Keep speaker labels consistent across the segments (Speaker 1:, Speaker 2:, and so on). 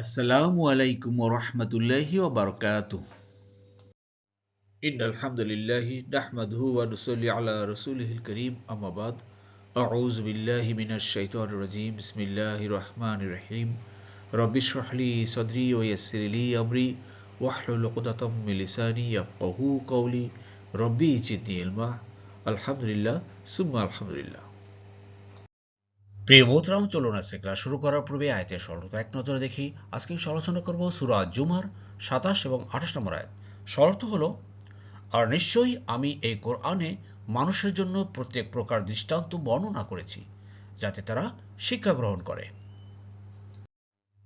Speaker 1: আসসালামু আলাইকুম ওয়া রাহমাতুল্লাহি ওয়া বারাকাতুহু। ইন্নাল হামদুলিল্লাহি নাহমাদুহু ওয়া নুসাল্লি আলা রাসূলিহিল কারীম আম্মা বাদ। আউযু বিল্লাহি মিনাশ শাইতানির রাজীম। বিসমিল্লাহির রাহমানির রাহিম। রব্বি ইশরাহ লি সাদরি ওয়া ইয়াসসির লি আমরি ওয়াহলুল উকদাতাম মিন লিসানি ইয়াফকাহু কওলি। রব্বি জিদনি ইলমা। আলহামদুলিল্লাহ সুম্মা আলহামদুলিল্লাহ। প্রিয় মোহতরাম, চলুন আজকে ক্লাস শুরু করার পূর্বে আয়াতের সরলতা এক নজরে দেখি। আজকে আলোচনা করব সূরা জুমার ২৭ এবং ২৮ নম্বর আয়াত। শর্ত হলো, আর নিশ্চয়ই আমি এই কোরআনে মানুষের জন্য প্রত্যেক প্রকার দৃষ্টান্ত বর্ণনা করেছি, যাতে তারা শিক্ষা গ্রহণ করে।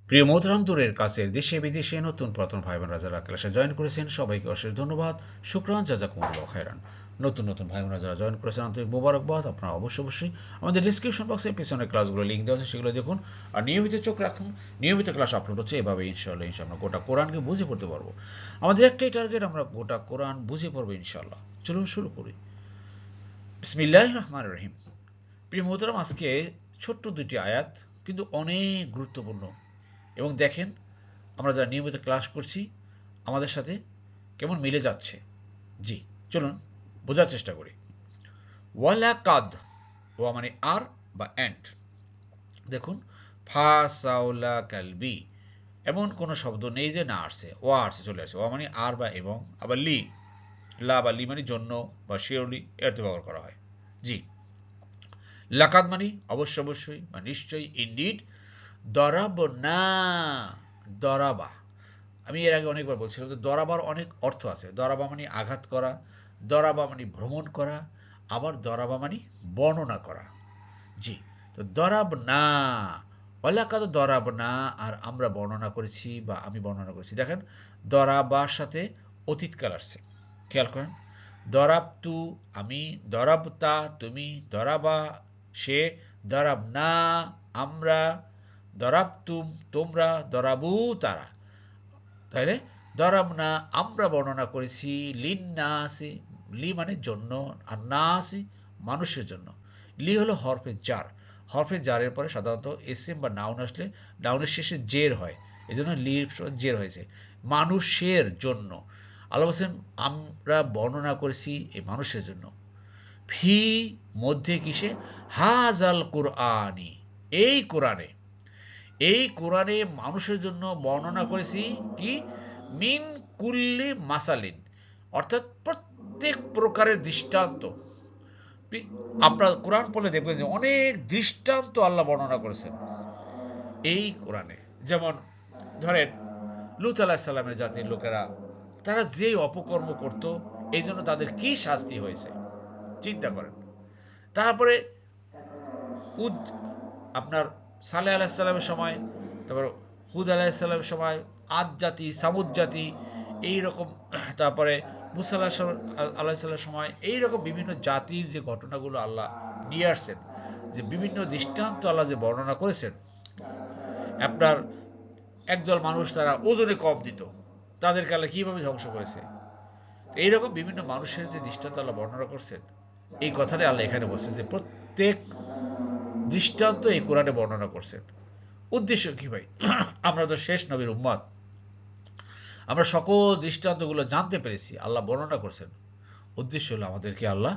Speaker 1: প্রিয় মোহতরাম, দূরের কাছের দেশে বিদেশে নতুন পুরাতন ভাই বোনরা যারা ক্লাসে জয়েন করেছেন, সবাইকে অশেষ ধন্যবাদ। শুকরান, জাযাকুমুল্লাহু খায়রান। নতুন ভাই বোনরা যারা জয়েন করেছেন, আন্তরিক মোবারকবাদ। আপনারা অবশ্যই আমাদের ডিসক্রিপশন বক্সে পিছনের ক্লাসগুলো লিঙ্ক দেওয়া আছে, সেগুলো দেখুন। আর নিয়মিত চোখ রাখুন, নিয়মিত ক্লাস আপলোড হচ্ছে। এভাবে ইনশাআল্লাহ আমরা গোটা কোরআনকে বুঝে পড়তে পারবো। আমাদের একটাই টার্গেট, আমরা গোটা কোরআন বুঝে পড়বো ইনশাআল্লাহ। চলুন শুরু করি। বিসমিল্লাহির রহমানির রহিম। প্রিয় মোহতরাম, আজকে ছোট্ট দুটি আয়াত, কিন্তু অনেক গুরুত্বপূর্ণ। এবং দেখেন, আমরা যারা নিয়মিত ক্লাস করছি, আমাদের সাথে কেমন মিলে যাচ্ছে। জি, চলুন বোঝার চেষ্টা করি। ওয়ালা কাদ, ওয়া মানে আর বা অ্যান্ড। দেখুন, ফা সাউলা কালবি, এমন কোনো শব্দ নেই যে না আসছে, ওয়া আসছে, চলে আসছে। ওয়া মানে আর বা এবং, আবার লি, লা বা লি মানে জন্য বা শিওরলি, এতে ব্যবহার করা হয়। জি, লাকাদ মানে অবশ্যই বা নিশ্চয়ই, ইনডিড। দরাব না, দরাবা, আমি এর আগে অনেকবার বলছিলাম যে দরাবার অনেক অর্থ আছে। দরাবা মানে আঘাত করা, দরাবা মানে ভ্রমণ করা, আবার দরাবা মানে বর্ণনা করা। জি, তো দরাব না, অলাকাদ দরাব না, আর আমরা বর্ণনা করেছি বা আমি বর্ণনা করেছি। দেখেন, দরাবার সাথে অতীতকাল আসছে, খেয়াল করেন। দরাবতু আমি, দরাবতা তুমি, দরাবা সে, দরাব না আমরা, দরাবতুম তোমরা, দরাবু তারা। তাহলে দরাবনা আমরা বর্ণনা করেছি, লিন্নাসি, লি মানে জন্য, আর নাসি মানুষের জন্য। লি হলো হরফে জার। হরফে জারের পরে সাধারণত এসএম বা নাউন আসলে নাউনের শেষে জের হয়, এই জন্য লির জের হয়েছে। মানুষের জন্য আল্লাহ বলছেন আমরা বর্ণনা করেছি এই মানুষের জন্য। ফি মধ্যে কিসে, হাজাল কুরআনি, এই কোরআনে, এই কোরআনে মানুষের জন্য বর্ণনা করেছি কি, মিন কুল্লি মাসালিন, অর্থাৎ প্রত্যেক প্রকারের দৃষ্টান্ত। আপনার কোরআন পড়লে দেখবেন যে অনেক দৃষ্টান্ত আল্লাহ বর্ণনা করেছেন এই কোরআনে। যেমন ধরেন, লূত আলাইহিস সালামের জাতির লোকেরা, তারা যেই অপকর্ম করত, এই জন্য তাদের কি শাস্তি হয়েছে চিন্তা করেন। তারপরে উদ আপনার সালেহ আলাইসাল্লামের সময়, তারপর হুদ আলাইসাল্লামের সময় আদ জাতি, সামুদ জাতি, এইরকম। তারপরে মুসা আলাহিসাল্লামের সময় এইরকম বিভিন্ন জাতির যে ঘটনাগুলো আল্লাহ নিয়ে আসছেন, যে বিভিন্ন দৃষ্টান্ত আল্লাহ যে বর্ণনা করেছেন। আপনার একদল মানুষ, তারা ওজনে কম দিত, তাদেরকে আল্লাহ কীভাবে ধ্বংস করেছে। এইরকম বিভিন্ন মানুষের যে দৃষ্টান্ত আল্লাহ বর্ণনা করছেন, এই কথাটাই আল্লাহ এখানে বলছেন যে প্রত্যেক দৃষ্টান্ত এই কোরআনে বর্ণনা করছেন। উদ্দেশ্য কি ভাই? আমরা তো শেষ নবীর উম্মত, আমরা সকল দৃষ্টান্তগুলো জানতে পেরেছি, আল্লাহ বর্ণনা করছেন। উদ্দেশ্য হলো আমাদেরকে আল্লাহ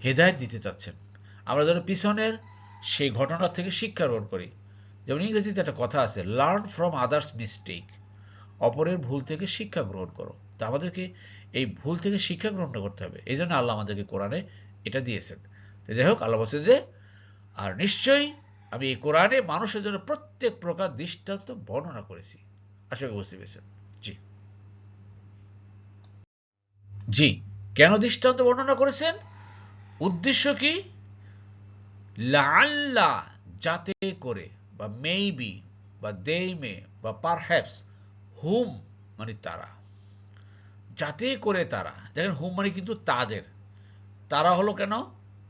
Speaker 1: হেদায়েত দিতে চাচ্ছেন, আমরা যেন পিছনের সেই ঘটনা থেকে শিক্ষা গ্রহণ করি। যেমন ইংরেজিতে একটা কথা আছে, লার্ন ফ্রম আদার্স মিস্টেক, অপরের ভুল থেকে শিক্ষা গ্রহণ করো। তা আমাদেরকে এই ভুল থেকে শিক্ষা গ্রহণ করতে হবে, এই জন্য আল্লাহ আমাদেরকে কোরআনে এটা দিয়েছেন। তো যাই হোক, আল্লাহ বলছে যে আর নিশ্চয়ই আমি এই কোরআনে মানুষের জন্য প্রত্যেক প্রকার দৃষ্টান্ত বর্ণনা করেছি। আশা করি বুঝতে পেরেছেন। জি, জি, কেন দৃষ্টান্ত বর্ণনা করেছেন? উদ্দেশ্য কি? লাআল্লা, যাতে করে, বা মেবি, বা দে মে, বা পারহ্যাপস, হুম মানে তারা, যাতে করে তারা। দেখেন, হুম মানে কিন্তু তাদের, তারা হলো কেন?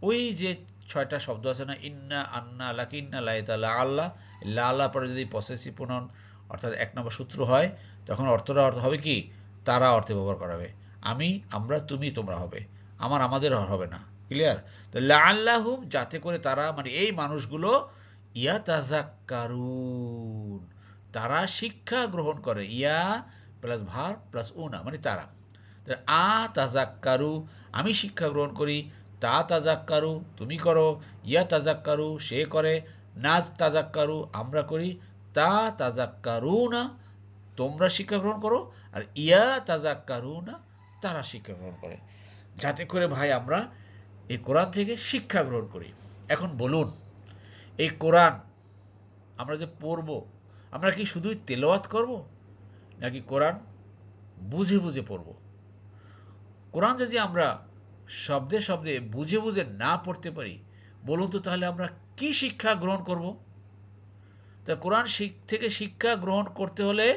Speaker 1: ওই যে ছয়টা শব্দ আছে না, ইন্না, আন্না, লাকি, ইন্না, লাইতালা, আল্লাহ, লা আল্লাহ পরে যদি পসেসিভ প্রনাউন অর্থাৎ এক নম্বর সূত্র হয়, তখন অর্থটা অর্থ হবে কি, তারা অর্থে ব্যবহার করা হবে। আমি, আমরা, তুমি, তোমরা হবে, আমার, আমাদের হবে না। ক্লিয়ার? তো লা আল্লাহুম, যাতে করে তারা, মানে এই মানুষগুলো, ইয়াতাযাক্কারুন, তারা শিক্ষা গ্রহণ করে, ইয়া প্লাস ভার প্লাস উনা মানে তারা। আ তাজাক্কারু আমি শিক্ষা গ্রহণ করি, তা তাজাক্কারু তুমি করো, ইয়া তাজাক্কারু সে করে, নাজ তাজাক্কারু আমরা করি, তা তাজাক্কারু না তোমরা শিক্ষা গ্রহণ করো, আর ইয়া তাজাক্কারু না তারা শিক্ষা গ্রহণ করে। যাতে করে ভাই আমরা এই কোরআন থেকে শিক্ষা গ্রহণ করি। এখন বলুন, এই কোরআন আমরা যে পড়ব, আমরা কি শুধুই তেলাওয়াত করব, নাকি কোরআন বুঝে বুঝে পড়ব? কোরআন যদি আমরা শব্দে শব্দে বুঝে বুঝে না পড়তে পারি, বলুন তো তাহলে আমরা কি শিক্ষা গ্রহণ করব? তা কোরআন থেকে শিক্ষা গ্রহণ করতে হলে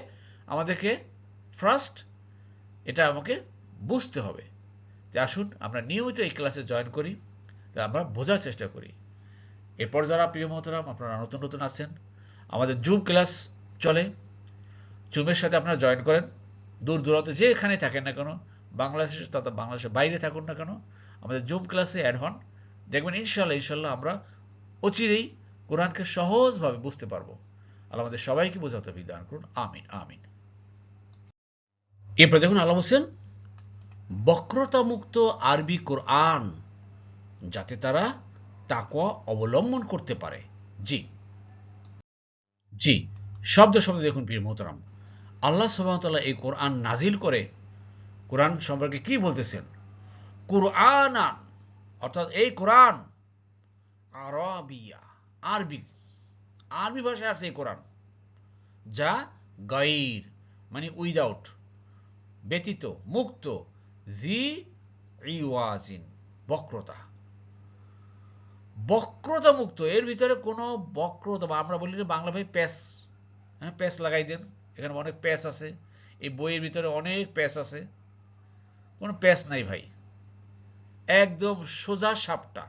Speaker 1: আমাদেরকে ফার্স্ট এটা আমাকে বুঝতে হবে। আসুন আমরা নিয়মিত এই ক্লাসে জয়েন করি, তা আমরা বোঝার চেষ্টা করি। এরপর যারা প্রিয় মহতরাম আপনারা নতুন নতুন আছেন, আমাদের জুম ক্লাস চলে, জুমের সাথে আপনারা জয়েন করেন। দূর দূরান্তে যেখানে থাকেন না কেন, বাংলাদেশে তথা বাংলাদেশের বাইরে থাকুন না কেন, আমাদের জুম ক্লাসে অ্যাড হন। দেখবেন ইনশাল্লাহ আমরা অচিরেই কোরআনকে সহজভাবে বুঝতে পারবো। আল্লাহ আমাদের সবাইকে বোঝার তৌফিক দান করুন। আমিন আমিন। এরপর দেখুন আল্লাহ বলছেন বক্রতামুক্ত আরবি কোরআন, যাতে তারা তাকওয়া অবলম্বন করতে পারে। জি জি, শব্দ শব্দ দেখুন প্রিয় মোহতারাম, আল্লাহ সুবহানাহু ওয়া তাআলা এই কোরআন নাজিল করে কোরআন সম্পর্কে কি বলতেছেন? কুরআনান, অর্থাৎ এই কোরআন আরাবিয়া, আরবি আরবি ভাষায় আছে এই কোরআন, যা গায়র মানে উইদাউট, ব্যতীত, মুক্ত, জি ইওয়াজিন বক্রতা, বক্রতা মুক্ত, এর ভিতরে কোনো বক্রতা বা আমরা বলি বাংলা ভাই প্যাচ, হ্যাঁ প্যাচ লাগাই দেন, এখানে অনেক প্যাচ আছে, এই বইয়ের ভিতরে অনেক প্যাচ আছে, কোনো প্যাচ নাই ভাই, একদম সোজা সাপটা।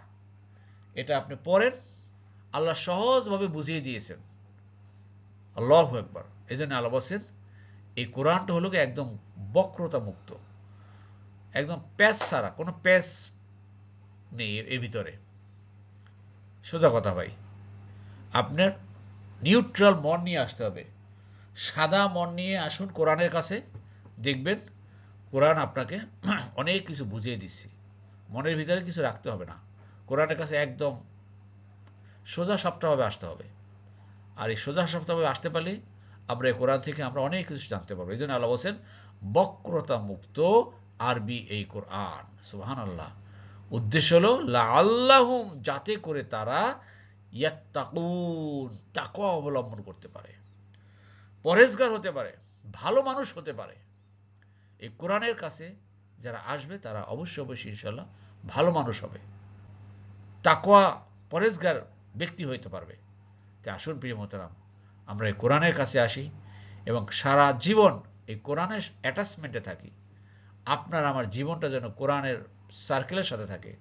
Speaker 1: এটা আপনি পড়েন, আল্লাহ সহজভাবে বুঝিয়ে দিয়েছেন। আল্লাহু আকবার। এই জন্য আল্লাহ বলছেন এই কোরআনটা হলো একদম বক্রতা মুক্ত, একদম প্যাচ ছাড়া, কোনো প্যাচ নেই এর ভিতরে। সোজা কথা ভাই, আপনার নিউট্রাল মন নিয়ে আসতে হবে, সাদা মন নিয়ে আসুন কোরআনের কাছে, দেখবেন কোরআন আপনাকে অনেক কিছু বুঝিয়ে দিচ্ছে, মনের ভিতরে কিছু রাখতে হবে না, কোরআনের কাছে একদম সোজা সাপটাভাবে আসতে হবে। আর এই সোজা সাপটাভাবে আসতে পারলে আমরা এই কোরআন থেকে আমরা অনেক কিছু জানতে পারবো। এই জন্য আল্লাহ বলছেন বক্রতা মুক্ত আরবি এই কোরআন। সুবহানাল্লাহ। উদ্দেশ্য হলো লাআল্লাহুম, যাতে করে তারা ইয়াত্তাকুন তাকওয়া অবলম্বন করতে পারে, পরহেজগার হতে পারে, ভালো মানুষ হতে পারে। এই কোরআনের কাছে যারা আসবে তারা অবশ্যই অবশ্যই ইনশাআল্লাহ ভালো মানুষ হবে, তাকওয়া পরহেজগার ব্যক্তি হইতে পারবে। তাই আসুন প্রিয় মোহতারাম আমরা এই কোরআনের কাছে আসি এবং সারা জীবন এই কোরআনের অ্যাটাচমেন্টে থাকি। আপনার আমার জীবনটা যেন কোরআনের সার্কেলের সাথে থাকে,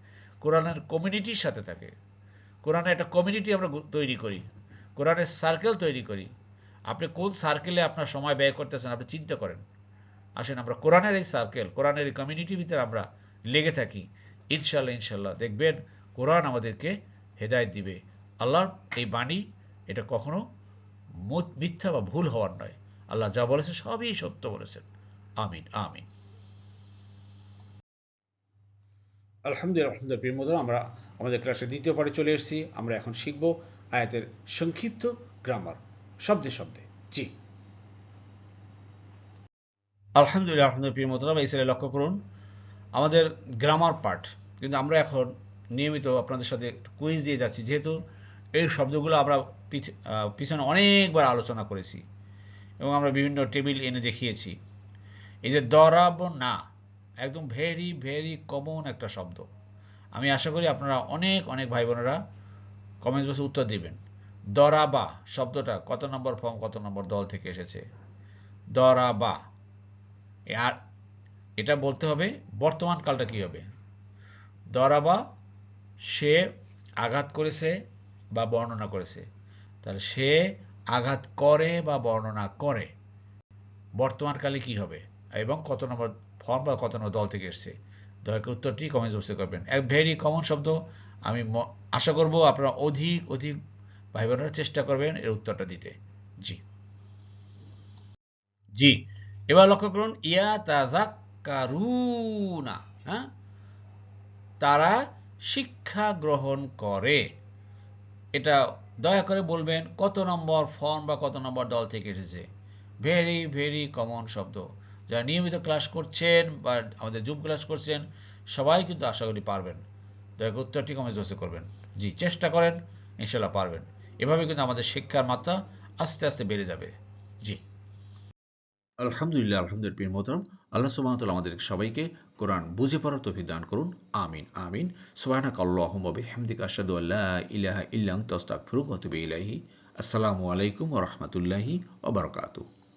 Speaker 1: কোরআনের কমিউনিটির সাথে থাকে, কোরআনের একটা কমিউনিটি আমরা তৈরি করি, কোরআনের সার্কেল তৈরি করি। আপনি কোন সার্কেলে আপনার সময় ব্যয় করতেছেন আপনি চিন্তা করেন। আসেন আমরা কোরআনের এই সার্কেল, কোরআনের এই কমিউনিটির ভিতরে আমরা লেগে থাকি, ইনশাল্লাহ দেখবেন কোরআন আমাদেরকে হেদায়েত দিবে। আল্লাহর এই বাণী এটা কখনো মিথ্যা বা ভুল হওয়ার নয়। আল্লাহ যা বলেছে সবই সত্য বলেছেন। আমিন আমিন।
Speaker 2: আলহামদুলিল্লাহ প্রিয় বন্ধুরা, আমরা আমাদের ক্লাসের দ্বিতীয় পার্টে চলে এসেছি। আমরা এখন শিখব আয়াতের সংক্ষিপ্ত গ্রামার শব্দে শব্দে। জি
Speaker 1: আলহামদুলিল্লাহ প্রিয় বন্ধুরা, এই সাইডে লক্ষ্য করুন আমাদের গ্রামার পার্ট, কিন্তু আমরা এখন নিয়মিত আপনাদের সাথে কুইজ দিয়ে যাচ্ছি, যেহেতু এই শব্দগুলো আমরা পিছনে অনেকবার আলোচনা করেছি এবং আমরা বিভিন্ন টেবিল এনে দেখিয়েছি। এই যে দরাব না, একদম ভেরি ভেরি কমন একটা শব্দ। আমি আশা করি আপনারা অনেক অনেক ভাই বোনেরা কমেন্টস বক্সে উত্তর দিবেন। দরাবা শব্দটা কত নম্বর ফর্ম, কত নম্বর দল থেকে এসেছে? দরাবা, আর এটা বলতে হবে বর্তমান কালটা কি হবে। দরাবা সে আঘাত করেছে বা বর্ণনা করেছে, তাহলে সে আঘাত করে বা বর্ণনা করে, বর্তমান কালে কি হবে এবং কত নম্বর ফর্ম বা কত নম্বর দল থেকে এসছে। দয়া করে উত্তরটি কমেন্টস বক্সে করবেন। এক ভেরি কমন শব্দ, আমি আশা করব আপনারা অধিক অধিক ভাই বোনেরা চেষ্টা করবেন এর উত্তরটা দিতে। জি
Speaker 2: জি, এবার লক্ষ্য করুন ইয়াতাযাক্কারুনা, হ্যাঁ, তারা শিক্ষা গ্রহণ করে। এটা দয়া করে বলবেন কত নম্বর ফর্ম বা কত নম্বর দল থেকে এসেছে। ভেরি ভেরি কমন শব্দ। যারা নিয়মিত ক্লাস করছেন বা আমাদের জুম ক্লাস করছেন সবাই কিন্তু আশা করি পারবেন। দয়া করে উত্তরটি কমেন্ট বক্সে করবেন। জি, চেষ্টা করেন, ইনশাল্লাহ পারবেন। এভাবে কিন্তু আমাদের শিক্ষার মাত্রা আস্তে আস্তে বেড়ে যাবে। জি,
Speaker 1: আলহামদুলিল্লাহ, আলহামদুলিল্লাহ প্রিয় মোহতরম, আল্লাহ সুবহানাহু ওয়া তাআলা আমাদের সবাইকে কোরআন বুঝে পড়ার তৌফিক দান করুন। আমিন আমিন। সুবহানাকা আল্লাহুম্মা ওয়া বিহামদিকা আশহাদু আল্লা ইলাহা ইল্লা আনতা আস্তাগফিরুকা ওয়া আতুবু ইলাইহি। আসসালামু আলাইকুম ওয়া রাহমাতুল্লাহি ওয়া বারাকাতুহু।